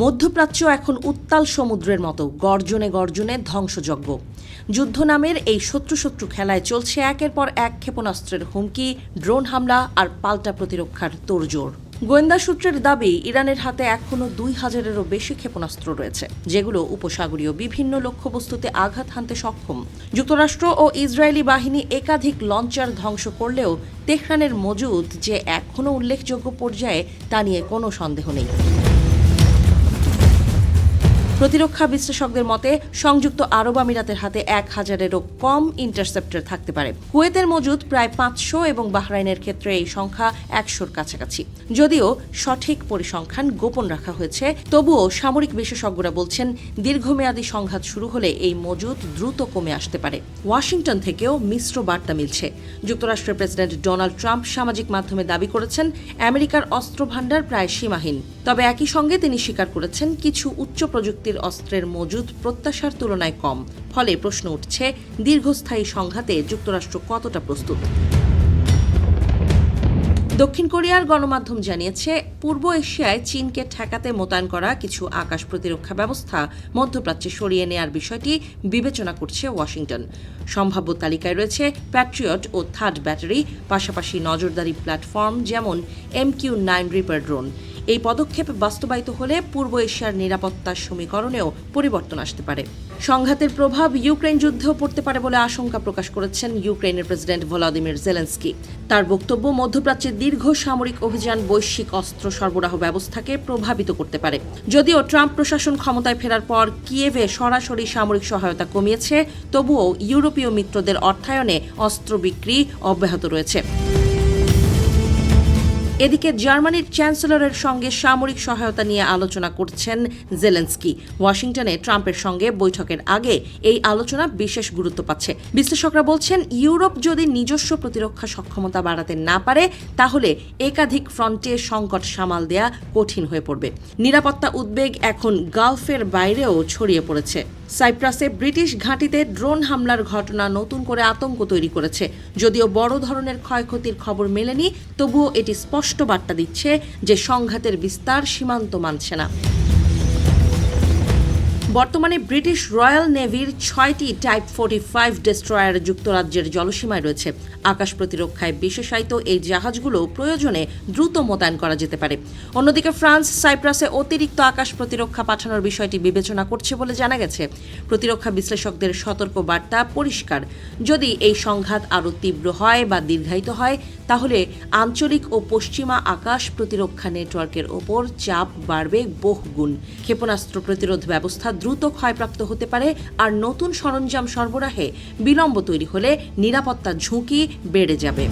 মধ্যপ্রাচ্য এখন উত্তাল সমুদ্রের মতো গর্জনে গর্জনে ধ্বংসযজ্ঞ। যুদ্ধ নামের এই শত্রু খেলায় চলছে একের পর এক ক্ষেপণাস্ত্রের হুমকি, ড্রোন হামলা আর পাল্টা প্রতিরক্ষার তোড়জোড়। গোয়েন্দা সূত্রের দাবি, ইরানের হাতে এখনও ২,০০০-এরও বেশি ক্ষেপণাস্ত্র রয়েছে, যেগুলো উপসাগরীয় বিভিন্ন লক্ষ্যবস্তুতে আঘাত হানতে সক্ষম। যুক্তরাষ্ট্র ও ইসরায়েলি বাহিনী একাধিক লঞ্চার ধ্বংস করলেও তেহরানের মজুদ যে এখনও উল্লেখযোগ্য পর্যায়ে তা নিয়ে কোনো সন্দেহ নেই। প্রতিরক্ষা বিশ্লেষকদের মতে, সংযুক্ত আরব আমিরাতের হাতে ১,০০০-এরও কম ইন্টারসেপ্টর থাকতে পারে। কুয়েতের মজুদ প্রায় ৫০০ এবং বাহরাইনের ক্ষেত্রে এই সংখ্যা ১০০-র কাছাকাছি। যদিও সঠিক পরিসংখ্যান গোপন রাখা হয়েছে, তবুও সামরিক বিশেষজ্ঞরা বলছেন দীর্ঘমেয়াদী সংঘাত শুরু হলে এই মজুদ দ্রুত কমে আসতে পারে। ওয়াশিংটন থেকেও মিশ্র বার্তা মিলছে। যুক্তরাষ্ট্রের প্রেসিডেন্ট ডোনাল্ড ট্রাম্প সামাজিক মাধ্যমে দাবি করেছেন আমেরিকার অস্ত্র ভাণ্ডার প্রায় সীমাহীন। তবে একই সঙ্গে তিনি স্বীকার করেছেন কিছু উচ্চ প্রযুক্তির অস্ত্রের মজুদ প্রত্যাশার তুলনায় কম। ফলে প্রশ্ন উঠছে, দীর্ঘস্থায়ী সংঘাতে যুক্তরাষ্ট্র কতটা প্রস্তুত। দক্ষিণ কোরিয়ার গণমাধ্যম জানিয়েছে, পূর্ব এশিয়ায় চীনকে ঠেকাতে মোতায়েন করা কিছু আকাশ প্রতিরক্ষা ব্যবস্থা মধ্যপ্রাচ্যে সরিয়ে নেয়ার বিষয়টি বিবেচনা করছে ওয়াশিংটন। সম্ভাব্য তালিকায় রয়েছে প্যাট্রিয়ট ও থার্ড ব্যাটারি, পাশাপাশি নজরদারি প্ল্যাটফর্ম যেমন MQ-9 রিপার ড্রোন। এই পদক্ষেপ বাস্তবায়িত হলে পূর্ব এশিয়ার নিরাপত্তার সমীকরণেও পরিবর্তন আসতে পারে। সংঘাতের প্রভাব ইউক্রেন যুদ্ধেও পড়তে পারে বলে আশঙ্কা প্রকাশ করেছেন ইউক্রেনের প্রেসিডেন্ট ভলোদিমির জেলেনস্কি। তার বক্তব্য, মধ্যপ্রাচ্যের দীর্ঘ সামরিক অভিযান বৈশ্বিক অস্ত্র সরবরাহ ব্যবস্থাকে প্রভাবিত করতে পারে। যদিও ট্রাম্প প্রশাসন ক্ষমতায় ফেরার পর কিয়েভে সরাসরি সামরিক সহায়তা কমিয়েছে, তবুও ইউরোপীয় মিত্রদের অর্থায়নে অস্ত্র বিক্রি অব্যাহত রয়েছে। এদিকে জার্মানির চ্যান্সেলরের সঙ্গে সামরিক সহায়তা নিয়ে আলোচনা করছেন জেলেনস্কি। ওয়াশিংটনে ট্রাম্পের সঙ্গে বৈঠকের আগে এই আলোচনা বিশেষ গুরুত্ব পাচ্ছে। বিশ্লেষকরা বলছেন, ইউরোপ যদি নিজস্ব প্রতিরক্ষা সক্ষমতা বাড়াতে না পারে, তাহলে একাধিক ফ্রন্টে সংকট সামাল দেয়া কঠিন হয়ে পড়বে। নিরাপত্তা উদ্বেগ এখন গালফের বাইরেও ছড়িয়ে পড়েছে। সাইপ্রাসে ব্রিটিশ ঘাঁটিতে ড্রোন হামলার ঘটনা নতুন করে আতঙ্ক তৈরি করেছে। যদিও বড় ধরনের ক্ষয়ক্ষতির খবর মেলেনি, তবুও এটি স্পষ্ট বার্তা দিচ্ছে যে সংঘাতের বিস্তার সীমান্ত মানছে না। বর্তমানে ব্রিটিশ রয়্যাল নেভির ৬টি টাইপ 45 ডেস্ট্রয়ার যুক্তরাজ্যের জলসীমায় রয়েছে। আকাশ প্রতিরক্ষায় বিশেষায়িত এই জাহাজগুলো প্রয়োজনে দ্রুত মোতায়েন করা যেতে পারে। অন্যদিকে ফ্রান্স সাইপ্রাসে অতিরিক্ত আকাশ প্রতিরক্ষা পাঠানোর বিষয়টি বিবেচনা করছে বলে জানা গেছে। প্রতিরক্ষা বিশ্লেষকদের সতর্ক বার্তা পরিষ্কার, যদি এই সংঘাত আরও তীব্র হয় বা দীর্ঘায়িত হয়, তাহলে আঞ্চলিক ও পশ্চিমা আকাশ প্রতিরক্ষা নেটওয়ার্কের ওপর চাপ বাড়বে বহুগুণ। ক্ষেপণাস্ত্র প্রতিরোধ ব্যবস্থা দ্রুত ক্ষয়প্রাপ্ত হতে পারে, আর নতুন সরঞ্জাম সরবরাহে বিলম্ব তৈরি হলে নিরাপত্তার ঝুঁকি বেড়ে যাবে।